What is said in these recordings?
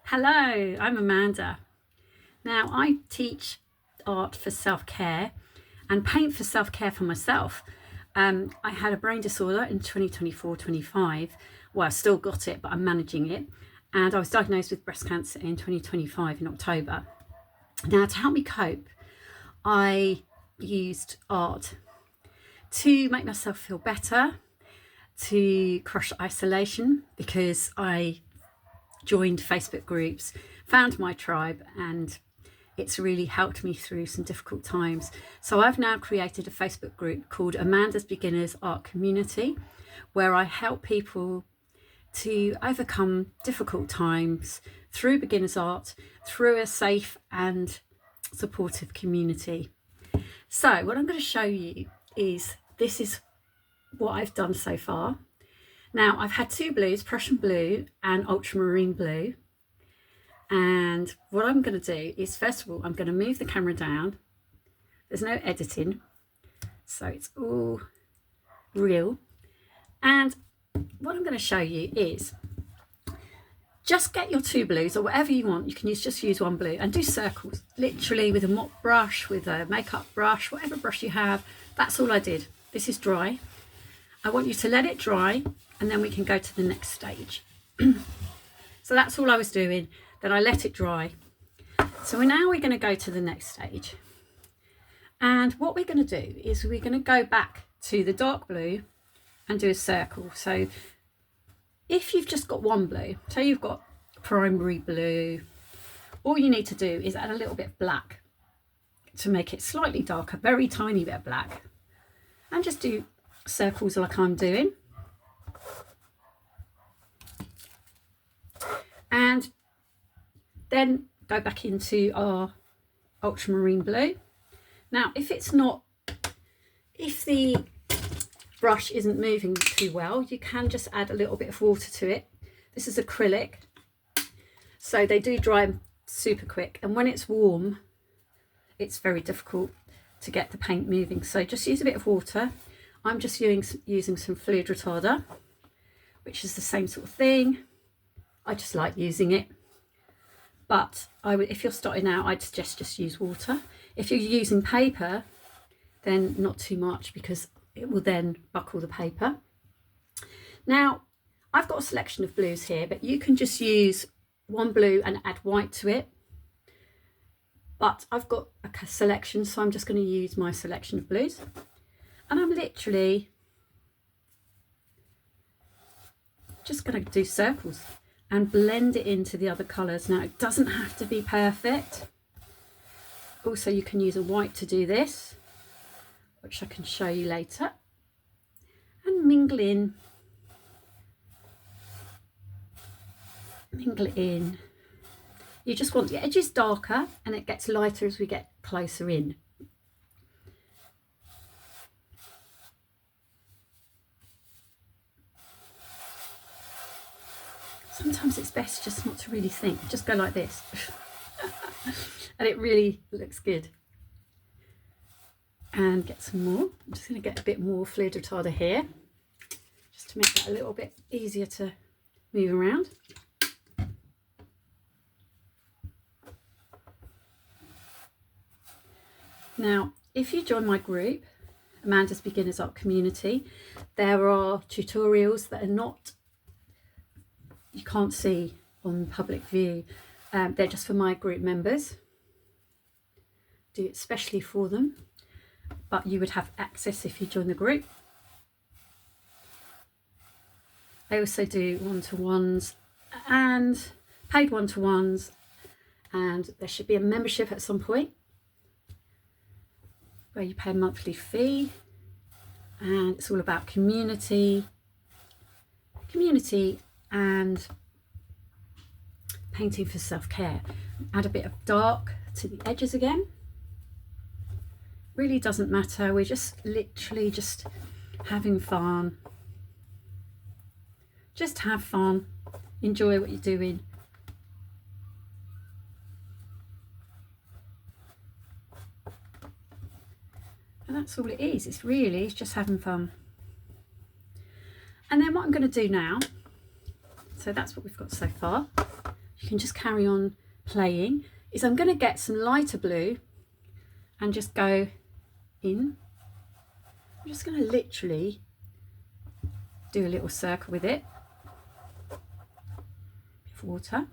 Hello, I'm Amanda. Now I teach art for self-care and paint for self-care for myself. I had a brain disorder in 2024-25. Well, I still got it, but I'm managing it. And I was diagnosed with breast cancer in 2025 in October. Now, to help me cope, I used art to make myself feel better, to crush isolation, because I joined Facebook groups, found my tribe, and it's really helped me through some difficult times. So I've now created a Facebook group called Amanda's Beginners Art Community, where I help people to overcome difficult times through beginners art, through a safe and supportive community. So what I'm going to show you is, this is what I've done so far. Now, I've had two blues, Prussian blue and ultramarine blue. And what I'm going to do is, first of all, I'm going to move the camera down. There's no editing, so it's all real. And what I'm going to show you is, just get your two blues or whatever you want. You can just use one blue and do circles, literally with a mop brush, with a makeup brush, whatever brush you have. That's all I did. This is dry. I want you to let it dry, and then we can go to the next stage. So that's all I was doing, then I let it dry. So now we're going to go to the next stage. And what we're going to do is we're going to go back to the dark blue and do a circle. So if you've just got one blue, say you've got primary blue, all you need to do is add a little bit of black to make it slightly darker, very tiny bit of black, and just do circles like I'm doing. And then go back into our ultramarine blue. Now, if the brush isn't moving too well, you can just add a little bit of water to it. This is acrylic, so they do dry super quick, and when it's warm, it's very difficult to get the paint moving. So just use a bit of water. I'm just using some fluid retarder, which is the same sort of thing. I just like using it. But if you're starting out, I'd suggest just use water. If you're using paper, then not too much, because it will then buckle the paper. Now, I've got a selection of blues here, but you can just use one blue and add white to it. But I've got a selection, so I'm just going to use my selection of blues. And I'm literally just going to do circles and blend it into the other colours. Now, it doesn't have to be perfect. Also, you can use a white to do this, which I can show you later. And mingle it in. You just want the edges darker, and it gets lighter as we get closer in. Sometimes it's best just not to really think, just go like this. And it really looks good. And get some more. I'm just going to get a bit more fluid retarder here, just to make that a little bit easier to move around. Now, if you join my group, Amanda's Beginners Art Community, there are tutorials that are you can't see on public view. They're just for my group members. Do it specially for them, but you would have access if you join the group. I also do one-to-ones and paid one-to-ones, and there should be a membership at some point where you pay a monthly fee, and it's all about community and painting for self-care. Add a bit of dark to the edges again. Really doesn't matter, we're just literally just having fun. Just have fun, enjoy what you're doing. And that's all it is, it's just having fun. And then what I'm going to do now, so that's what we've got so far. you can just carry on playing, is I'm going to get some lighter blue and just go in. I'm just going to literally do a little circle with it, with water.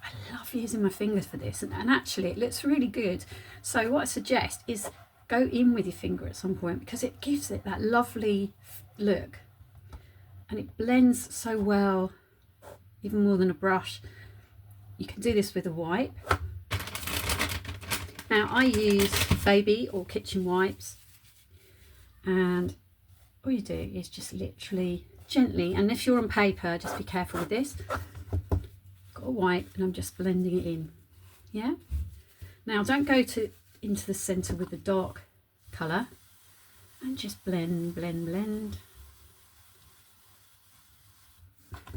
I love using my fingers for this, and actually it looks really good. So what I suggest is go in with your finger at some point, because it gives it that lovely look and it blends so well, even more than a brush. You can do this with a wipe. Now I use baby or kitchen wipes, and all you do is just literally gently, and if you're on paper, just be careful with this. Got a wipe and I'm just blending it in. Yeah. Now don't go into the centre with the dark colour, and just blend, blend, blend.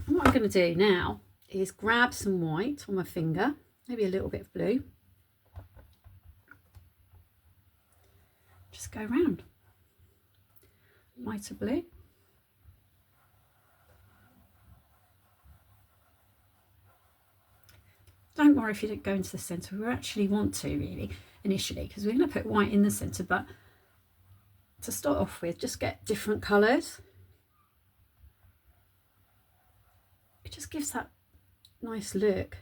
And what I'm going to do now is grab some white on my finger, maybe a little bit of blue. Just go round. Lighter blue. Don't worry if you don't go into the centre. We actually want to really initially, because we're going to put white in the centre, but to start off with, just get different colours. It just gives that nice look.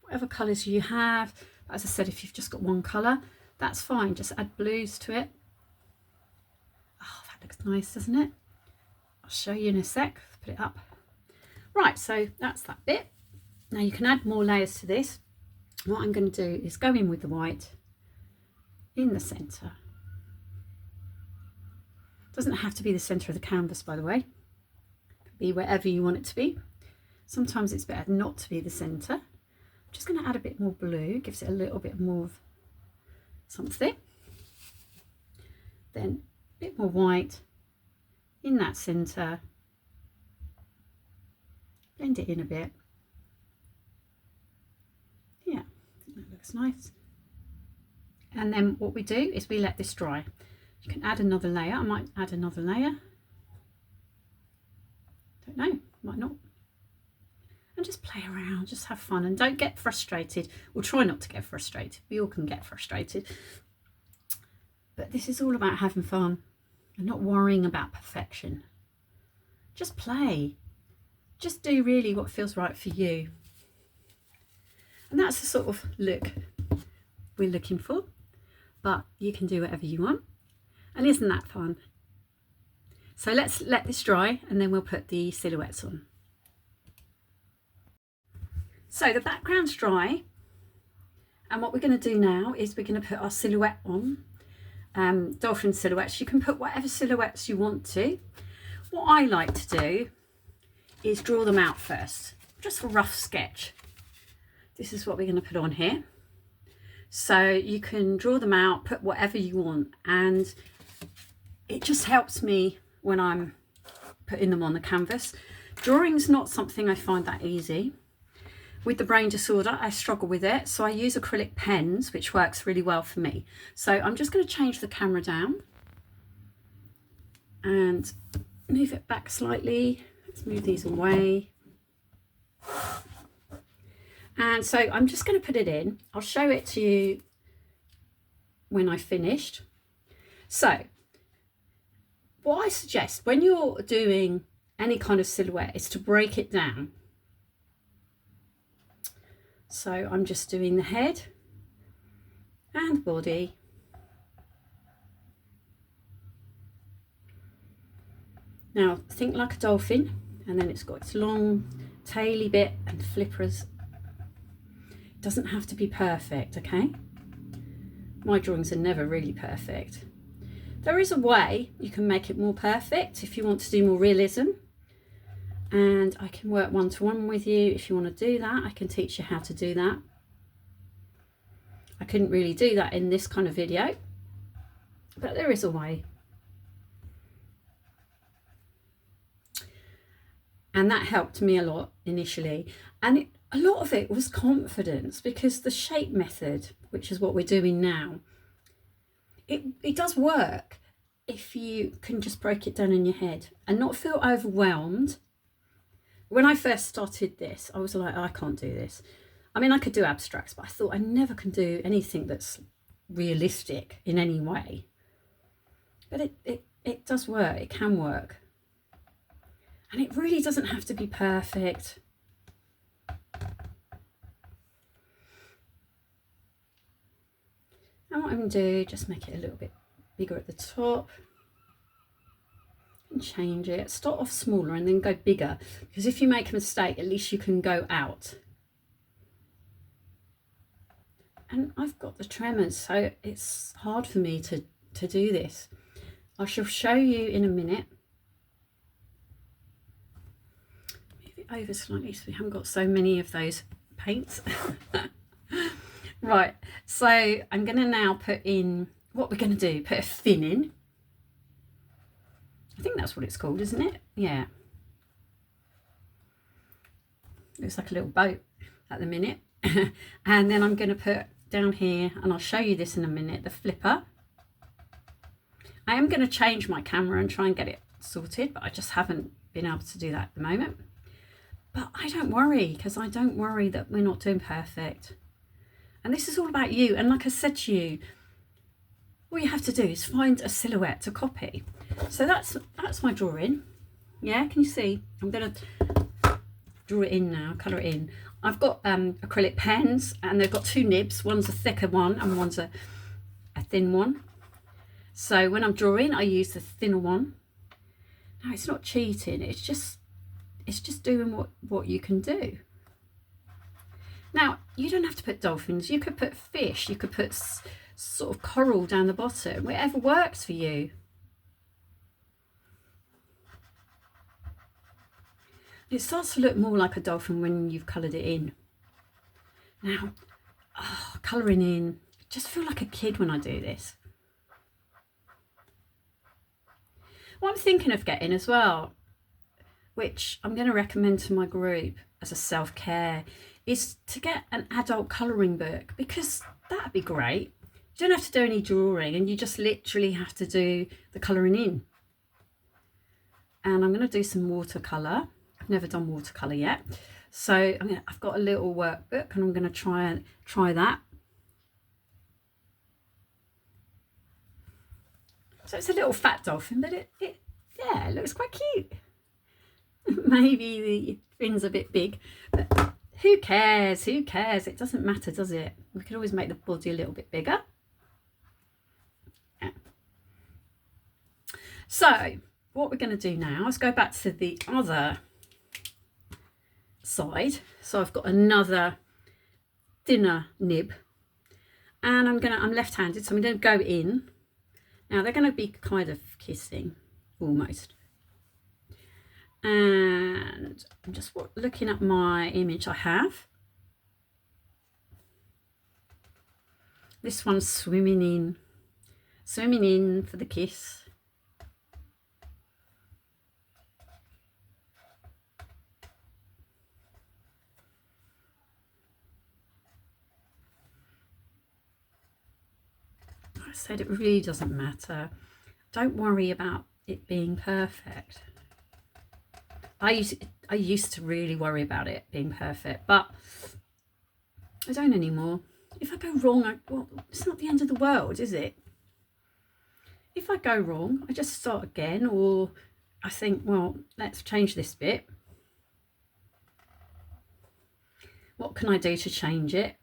Whatever colours you have, as I said, if you've just got one colour, that's fine, just add blues to it. Oh, that looks nice, doesn't it? I'll show you in a sec. Put it up. Right, so that's that bit. Now you can add more layers to this. What I'm going to do is go in with the white in the centre. Doesn't have to be the centre of the canvas, by the way. It can be wherever you want it to be. Sometimes it's better not to be the centre. I'm just going to add a bit more blue, gives it a little bit more of something. Then a bit more white in that centre. Blend it in a bit. Yeah, I think that looks nice. And then what we do is we let this dry. You can add another layer. I might add another layer. Don't know, might not. And just play around, just have fun, and don't get frustrated. We'll try not to get frustrated. We all can get frustrated. But this is all about having fun and not worrying about perfection. Just play. Just do really what feels right for you. And that's the sort of look we're looking for. But you can do whatever you want. And isn't that fun? So let's let this dry, and then we'll put the silhouettes on. So the background's dry, and what we're going to do now is we're going to put our silhouette on. Dolphin silhouettes. You can put whatever silhouettes you want to. What I like to do is draw them out first, just a rough sketch. This is what we're going to put on here. So you can draw them out, put whatever you want, and it just helps me when I'm putting them on the canvas. Drawing's not something I find that easy. With the brain disorder, I struggle with it, so I use acrylic pens, which works really well for me. So I'm just going to change the camera down and move it back slightly. Let's move these away. And so I'm just going to put it in. I'll show it to you when I've finished. So what I suggest when you're doing any kind of silhouette is to break it down. So I'm just doing the head and body. Now think like a dolphin, and then it's got its long taily bit and flippers. It doesn't have to be perfect, okay? My drawings are never really perfect. There is a way you can make it more perfect if you want to do more realism, and I can work one-to-one with you if you want to do that. I can teach you how to do that. I couldn't really do that in this kind of video, but there is a way. And that helped me a lot initially. And a lot of it was confidence, because the shape method, which is what we're doing now, it does work. if you can just break it down in your head and not feel overwhelmed. When I first started this, I was like, I can't do this. I mean, I could do abstracts, but I thought I never can do anything that's realistic in any way. But it does work. It can work. And it really doesn't have to be perfect. And what I'm going to do, just make it a little bit bigger at the top. And change it. Start off smaller and then go bigger. Because if you make a mistake, at least you can go out. And I've got the tremors, so it's hard for me to do this. I shall show you in a minute. Move it over slightly so we haven't got so many of those paints. Right, so I'm going to now put in, what we're going to do, put a fin in. I think that's what it's called, isn't it? Yeah. Looks like a little boat at the minute. And then I'm going to put down here, and I'll show you this in a minute, the flipper. I am going to change my camera and try and get it sorted, but I just haven't been able to do that at the moment. But I don't worry, because I don't worry that we're not doing perfect. And this is all about you. And like I said to you, all you have to do is find a silhouette to copy. So that's my drawing. Yeah, can you see? I'm going to draw it in now, colour it in. I've got acrylic pens, and they've got two nibs. One's a thicker one and one's a thin one. So when I'm drawing, I use the thinner one. Now, it's not cheating. It's just doing what you can do. Now, you don't have to put dolphins. You could put fish. You could put sort of coral down the bottom. Whatever works for you. It starts to look more like a dolphin when you've coloured it in. Now, colouring in, I just feel like a kid when I do this. What I'm thinking of getting as well, which I'm going to recommend to my group as a self-care, is to get an adult colouring book, because that'd be great. You don't have to do any drawing, and you just literally have to do the colouring in. And I'm going to do some watercolour. I've never done watercolour yet, so I've got a little workbook, and I'm going to try that. So it's a little fat dolphin, but it looks quite cute. Maybe the fin's a bit big, but who cares? Who cares? It doesn't matter, does it? We could always make the body a little bit bigger. Yeah. So what we're going to do now is go back to the other side. So I've got another thinner nib, and I'm left-handed, so I'm going to go in. Now they're going to be kind of kissing, almost. And I'm just looking at my image I have. This one's swimming in for the kiss. I said it really doesn't matter. Don't worry about it being perfect. I used to really worry about it being perfect, but I don't anymore. If I go wrong, well, it's not the end of the world, is it? If I go wrong, I just start again, or I think, well, let's change this bit. What can I do to change it?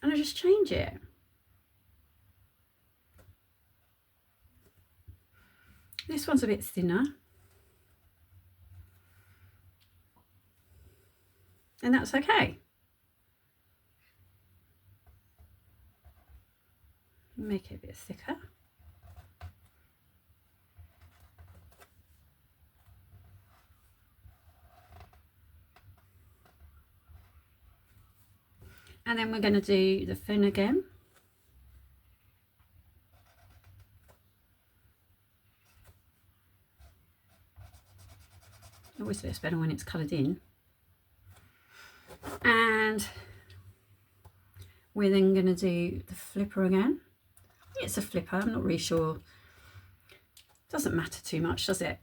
And I just change it. This one's a bit thinner. And that's okay. Make it a bit thicker. And then we're going to do the fin again. Always looks better when it's coloured in. And we're then going to do the flipper again. it's a flipper, I'm not really sure. Doesn't matter too much, does it?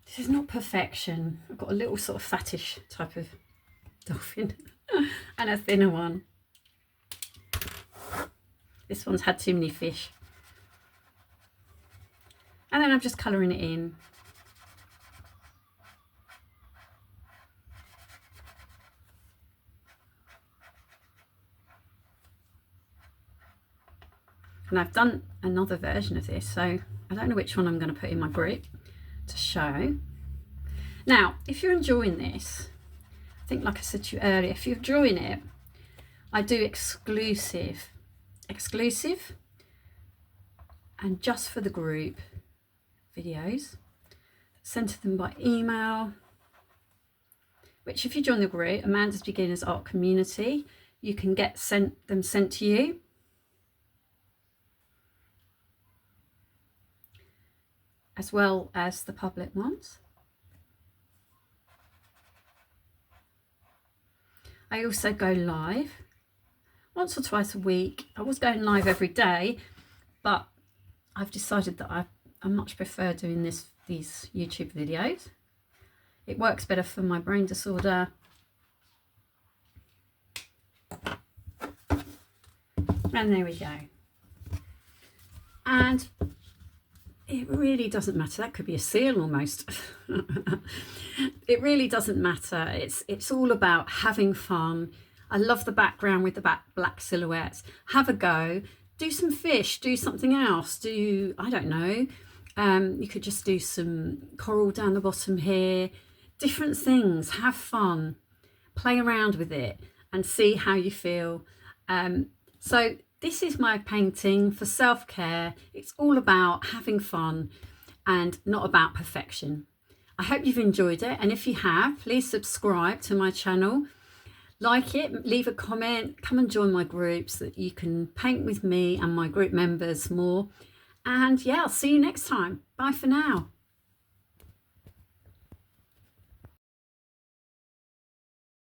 This is not perfection. I've got a little sort of fattish type of dolphin and a thinner one. This one's had too many fish. And then I'm just colouring it in. And I've done another version of this, so I don't know which one I'm going to put in my group to show. Now, if you're enjoying this, I think like I said to you earlier, if you're enjoying it, I do exclusive, and just for the group videos, sent to them by email, which if you join the group, Amanda's Beginners Art Community, you can get them sent to you. As well as the public ones. I also go live once or twice a week. I was going live every day, but I've decided that I much prefer doing these YouTube videos. It works better for my brain disorder. And there we go. And it really doesn't matter. That could be a seal almost. It really doesn't matter. It's all about having fun. I love the background with the black silhouettes. Have a go. Do some fish. Do something else. I don't know. You could just do some coral down the bottom here. Different things. Have fun. Play around with it and see how you feel. So this is my painting for self-care. It's all about having fun and not about perfection. I hope you've enjoyed it, and if you have, please subscribe to my channel, like it, leave a comment, come and join my group so that you can paint with me and my group members more. And yeah, I'll see you next time. Bye for now.